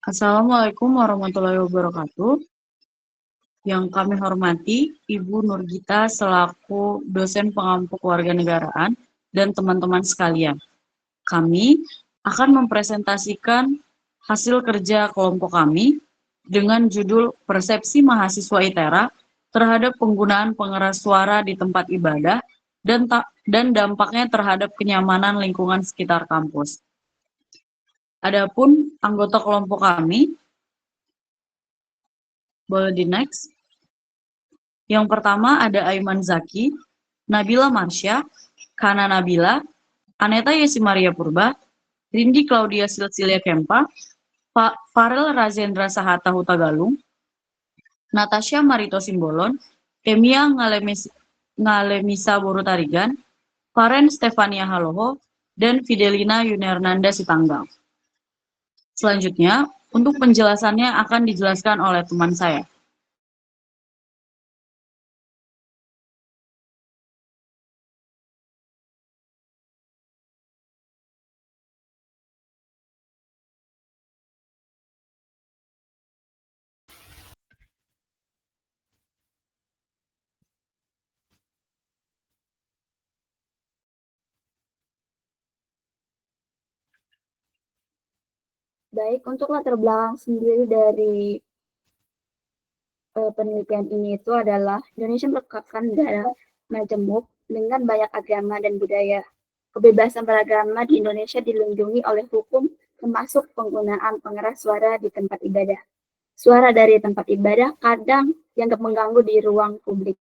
Assalamualaikum warahmatullahi wabarakatuh. Yang kami hormati Ibu Nurgita selaku dosen pengampu kewarganegaraan dan teman-teman sekalian. Kami akan mempresentasikan hasil kerja kelompok kami dengan judul Persepsi Mahasiswa ITERA terhadap penggunaan pengeras suara di tempat ibadah dan dampaknya terhadap kenyamanan lingkungan sekitar kampus. Adapun anggota kelompok kami, boleh di next. Yang pertama ada Aiman Zaki, Nabila Marsha, Kana Nabila, Aneta Yesi Maria Purba, Rindi Claudia Silsilia Kempa, Farel Razendra Sahata Hutagalung, Natasha Marito Simbolon, Emia Ngalemisa Borutarigan, Faren Stefania Haloho, dan Fidelina Yunernanda Sitanggang. Selanjutnya, untuk penjelasannya akan dijelaskan oleh teman saya. Baik, untuk latar belakang sendiri dari penelitian ini itu adalah Indonesia merupakan negara majemuk dengan banyak agama dan budaya. Kebebasan beragama di Indonesia dilindungi oleh hukum termasuk penggunaan pengeras suara di tempat ibadah. Suara dari tempat ibadah kadang dianggap mengganggu di ruang publik.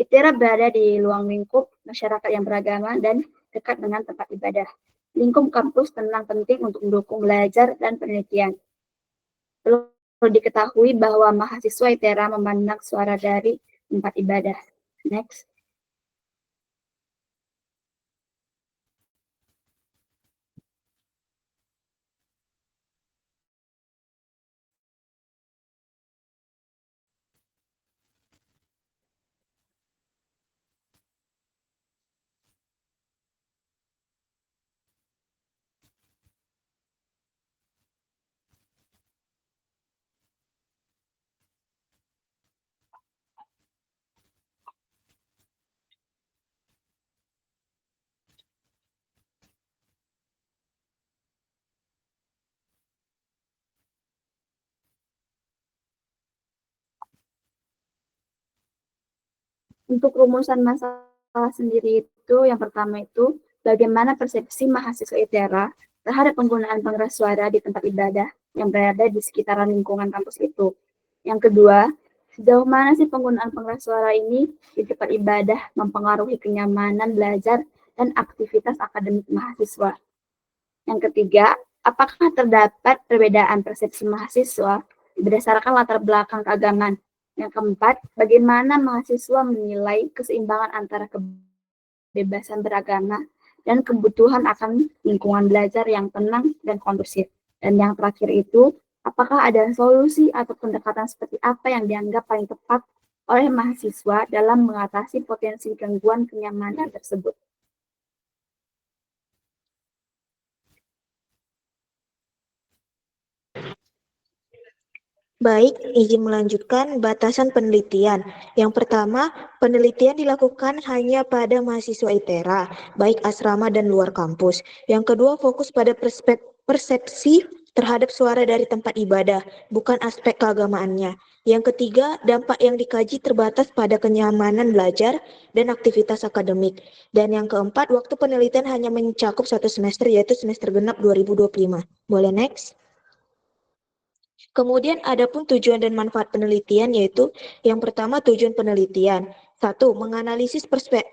ITERA berada di ruang lingkup masyarakat yang beragama dan dekat dengan tempat ibadah. Lingkup kampus tenang penting untuk mendukung belajar dan penelitian. Perlu diketahui bahwa mahasiswa ITERA memandang suara dari tempat ibadah. Next. Untuk rumusan masalah sendiri itu, yang pertama itu, bagaimana persepsi mahasiswa ITERA terhadap penggunaan pengeras suara di tempat ibadah yang berada di sekitaran lingkungan kampus itu. Yang kedua, sejauh mana sih penggunaan pengeras suara ini di tempat ibadah mempengaruhi kenyamanan belajar dan aktivitas akademik mahasiswa. Yang ketiga, apakah terdapat perbedaan persepsi mahasiswa berdasarkan latar belakang keagamaan? Yang keempat, bagaimana mahasiswa menilai keseimbangan antara kebebasan beragama dan kebutuhan akan lingkungan belajar yang tenang dan kondusif. Dan yang terakhir itu, apakah ada solusi atau pendekatan seperti apa yang dianggap paling tepat oleh mahasiswa dalam mengatasi potensi gangguan kenyamanan tersebut? Baik, izin melanjutkan batasan penelitian. Yang pertama, penelitian dilakukan hanya pada mahasiswa ITERA, baik asrama dan luar kampus. Yang kedua, fokus pada persepsi terhadap suara dari tempat ibadah, bukan aspek keagamaannya. Yang ketiga, dampak yang dikaji terbatas pada kenyamanan belajar dan aktivitas akademik. Dan yang keempat, waktu penelitian hanya mencakup 1 semester, yaitu semester genap 2025. Boleh next? Kemudian ada pun tujuan dan manfaat penelitian, yaitu yang pertama tujuan penelitian. 1. Menganalisis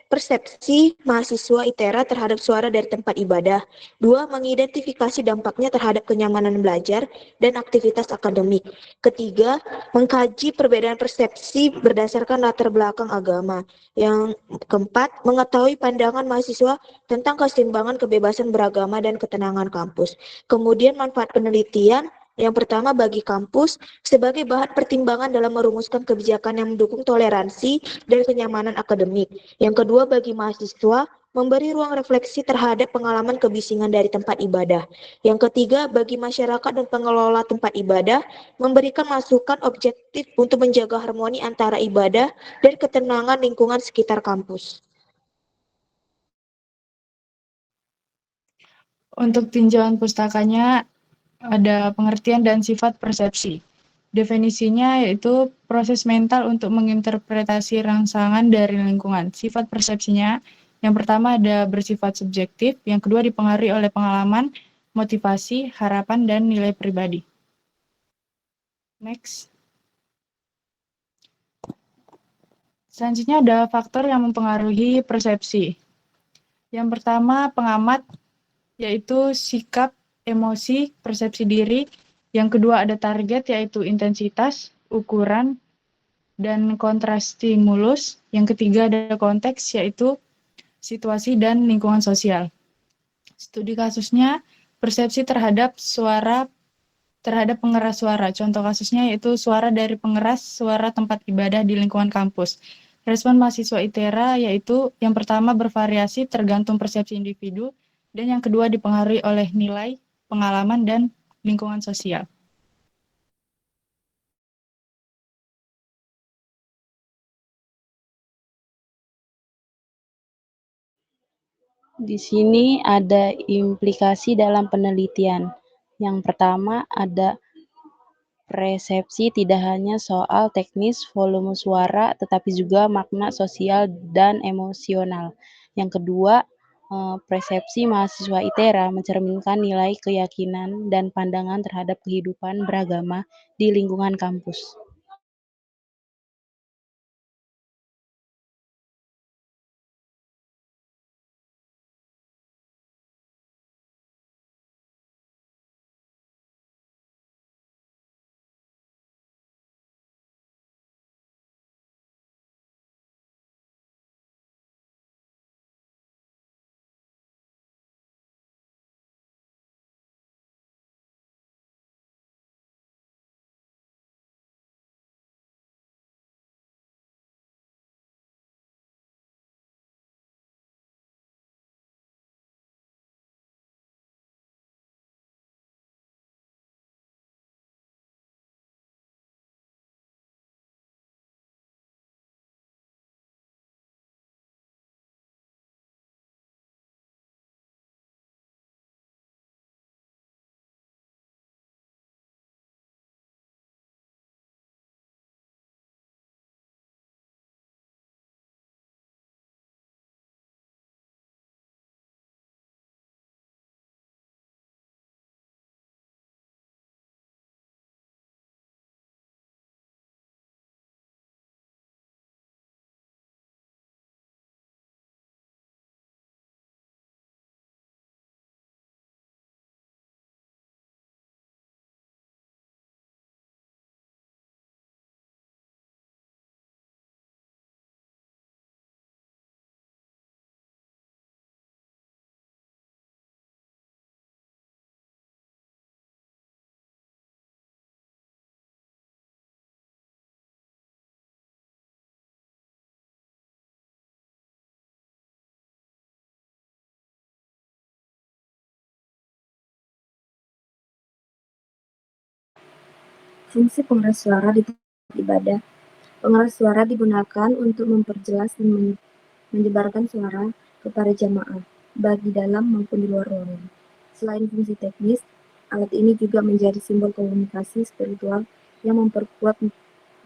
persepsi mahasiswa ITERA terhadap suara dari tempat ibadah. 2. Mengidentifikasi dampaknya terhadap kenyamanan belajar dan aktivitas akademik. Ketiga, mengkaji perbedaan persepsi berdasarkan latar belakang agama. Yang keempat, mengetahui pandangan mahasiswa tentang keseimbangan kebebasan beragama dan ketenangan kampus. Kemudian manfaat penelitian, yang pertama, bagi kampus sebagai bahan pertimbangan dalam merumuskan kebijakan yang mendukung toleransi dan kenyamanan akademik. Yang kedua, bagi mahasiswa memberi ruang refleksi terhadap pengalaman kebisingan dari tempat ibadah. Yang ketiga, bagi masyarakat dan pengelola tempat ibadah, memberikan masukan objektif untuk menjaga harmoni antara ibadah dan ketenangan lingkungan sekitar kampus. Untuk tinjauan pustakanya ada pengertian dan sifat persepsi. Definisinya yaitu proses mental untuk menginterpretasi rangsangan dari lingkungan. Sifat persepsinya yang pertama ada bersifat subjektif, yang kedua dipengaruhi oleh pengalaman, motivasi, harapan, dan nilai pribadi. Next. Selanjutnya ada faktor yang mempengaruhi persepsi. Yang pertama pengamat, yaitu sikap, emosi, persepsi diri. Yang kedua ada target, yaitu intensitas, ukuran, dan kontras stimulus. Yang ketiga ada konteks, yaitu situasi dan lingkungan sosial. Studi kasusnya, persepsi terhadap pengeras suara. Contoh kasusnya yaitu suara dari pengeras suara tempat ibadah di lingkungan kampus. Respon mahasiswa ITERA yaitu yang pertama bervariasi tergantung persepsi individu, dan yang kedua dipengaruhi oleh nilai, pengalaman, dan lingkungan sosial. Di sini ada implikasi dalam penelitian. Yang pertama ada persepsi tidak hanya soal teknis volume suara, tetapi juga makna sosial dan emosional. Yang kedua, persepsi mahasiswa ITERA mencerminkan nilai keyakinan dan pandangan terhadap kehidupan beragama di lingkungan kampus. Fungsi pengeras suara di tempat ibadah. Pengeras suara digunakan untuk memperjelas dan menyebarkan suara kepada jamaah, baik di dalam maupun di luar ruangan. Selain fungsi teknis, alat ini juga menjadi simbol komunikasi spiritual yang memperkuat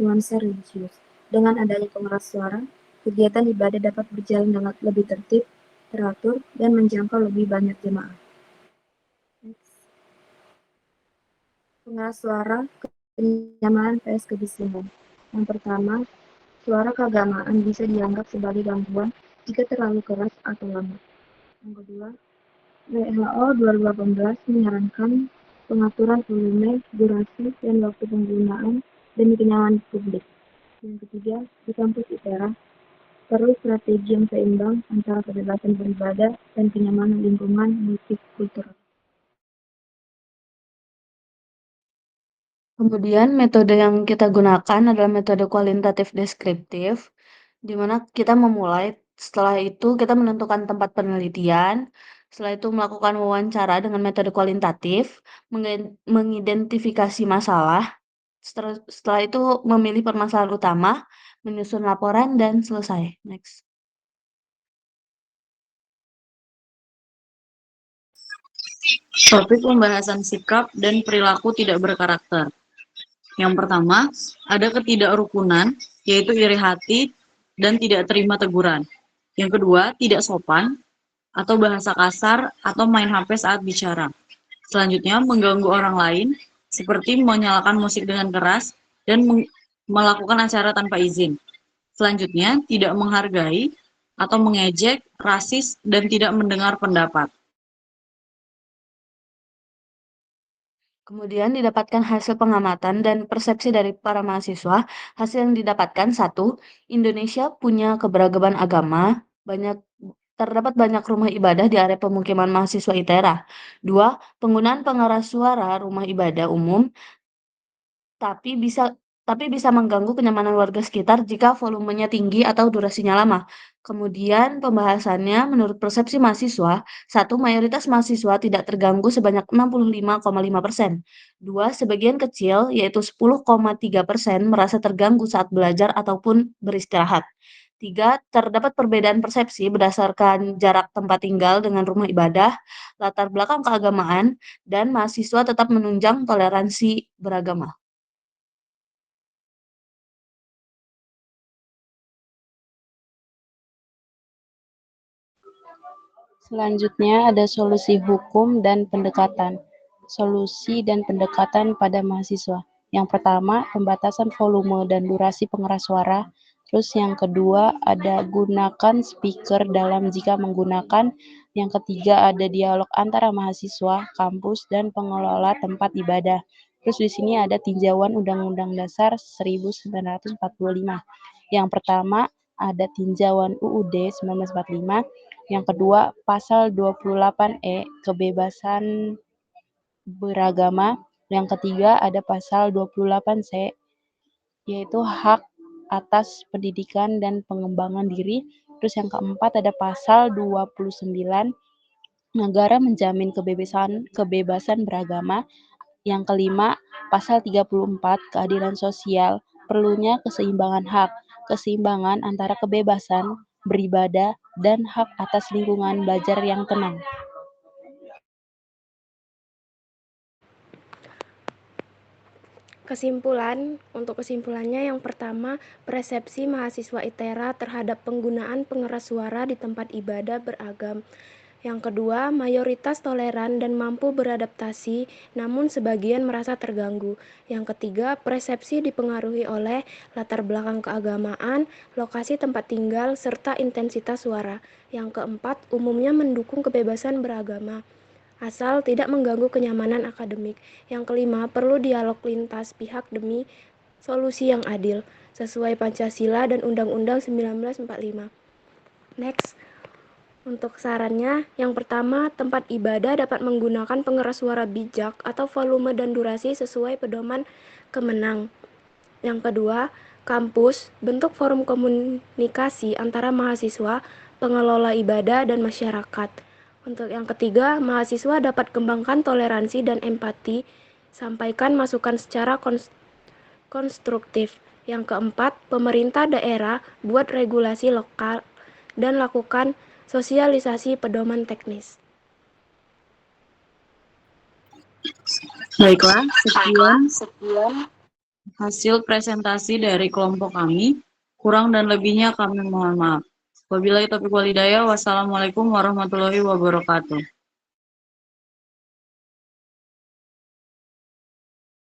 nuansa religius. Dengan adanya pengeras suara, kegiatan ibadah dapat berjalan dengan lebih tertib, teratur, dan menjangkau lebih banyak jemaah. Pengeras suara, kenyamanan vs kebisingan. Yang pertama, suara keagamaan bisa dianggap sebagai gangguan jika terlalu keras atau lama. Yang kedua, WHO 2018 menyarankan pengaturan volume, durasi, dan waktu penggunaan demi kenyamanan publik. Yang ketiga, di kampus ITERA, perlu strategi yang seimbang antara kebebasan beribadah dan kenyamanan lingkungan multikultural. Kemudian metode yang kita gunakan adalah metode kualitatif deskriptif, di mana kita memulai Setelah itu kita menentukan tempat penelitian. Setelah itu melakukan wawancara dengan metode kualitatif, mengidentifikasi masalah. Setelah itu memilih permasalahan utama, menyusun laporan, dan selesai. Next. Topik pembahasan sikap dan perilaku tidak berkarakter. Yang pertama, ada ketidakrukunan, yaitu iri hati dan tidak terima teguran. Yang kedua, tidak sopan, atau bahasa kasar, atau main HP saat bicara. Selanjutnya, mengganggu orang lain, seperti menyalakan musik dengan keras, dan melakukan acara tanpa izin. Selanjutnya, tidak menghargai, atau mengejek, rasis, dan tidak mendengar pendapat. Kemudian didapatkan hasil pengamatan dan persepsi dari para mahasiswa. Hasil yang didapatkan, 1. Indonesia punya keberagaman agama, terdapat banyak rumah ibadah di area pemukiman mahasiswa ITERA. 2. Penggunaan pengeras suara rumah ibadah umum tapi bisa mengganggu kenyamanan warga sekitar jika volumenya tinggi atau durasinya lama. Kemudian pembahasannya menurut persepsi mahasiswa, 1. Mayoritas mahasiswa tidak terganggu sebanyak 65,5%. 2. Sebagian kecil, yaitu 10,3% merasa terganggu saat belajar ataupun beristirahat. 3. Terdapat perbedaan persepsi berdasarkan jarak tempat tinggal dengan rumah ibadah, latar belakang keagamaan, dan mahasiswa tetap menunjang toleransi beragama. Selanjutnya ada solusi hukum dan pendekatan. Solusi dan pendekatan pada mahasiswa. Yang pertama, pembatasan volume dan durasi pengeras suara. Terus yang kedua, ada gunakan speaker dalam jika menggunakan. Yang ketiga, ada dialog antara mahasiswa, kampus, dan pengelola tempat ibadah. Terus di sini ada tinjauan Undang-Undang Dasar 1945. Yang pertama, ada tinjauan UUD 1945. Yang kedua, pasal 28E, kebebasan beragama. Yang ketiga, ada pasal 28C, yaitu hak atas pendidikan dan pengembangan diri. Terus yang keempat, ada pasal 29, negara menjamin kebebasan beragama. Yang kelima, pasal 34, keadilan sosial, perlunya keseimbangan hak, keseimbangan antara kebebasan beribadah dan hak atas lingkungan belajar yang tenang. Untuk kesimpulannya yang pertama, persepsi mahasiswa ITERA terhadap penggunaan pengeras suara di tempat ibadah beragam. Yang kedua, mayoritas toleran dan mampu beradaptasi, namun sebagian merasa terganggu. Yang ketiga, persepsi dipengaruhi oleh latar belakang keagamaan, lokasi tempat tinggal, serta intensitas suara. Yang keempat, umumnya mendukung kebebasan beragama, asal tidak mengganggu kenyamanan akademik. Yang kelima, perlu dialog lintas pihak demi solusi yang adil, sesuai Pancasila dan Undang-Undang 1945. Next. Untuk sarannya, yang pertama, tempat ibadah dapat menggunakan pengeras suara bijak atau volume dan durasi sesuai pedoman Kemenang. Yang kedua, kampus bentuk forum komunikasi antara mahasiswa, pengelola ibadah, dan masyarakat. Untuk yang ketiga, mahasiswa dapat kembangkan toleransi dan empati, sampaikan masukan secara konstruktif. Yang keempat, pemerintah daerah buat regulasi lokal dan lakukan sosialisasi pedoman teknis. Baiklah, sekian hasil presentasi dari kelompok kami. Kurang dan lebihnya kami mohon maaf. Wabillahi taufiq wal hidayah. Wassalamualaikum warahmatullahi wabarakatuh.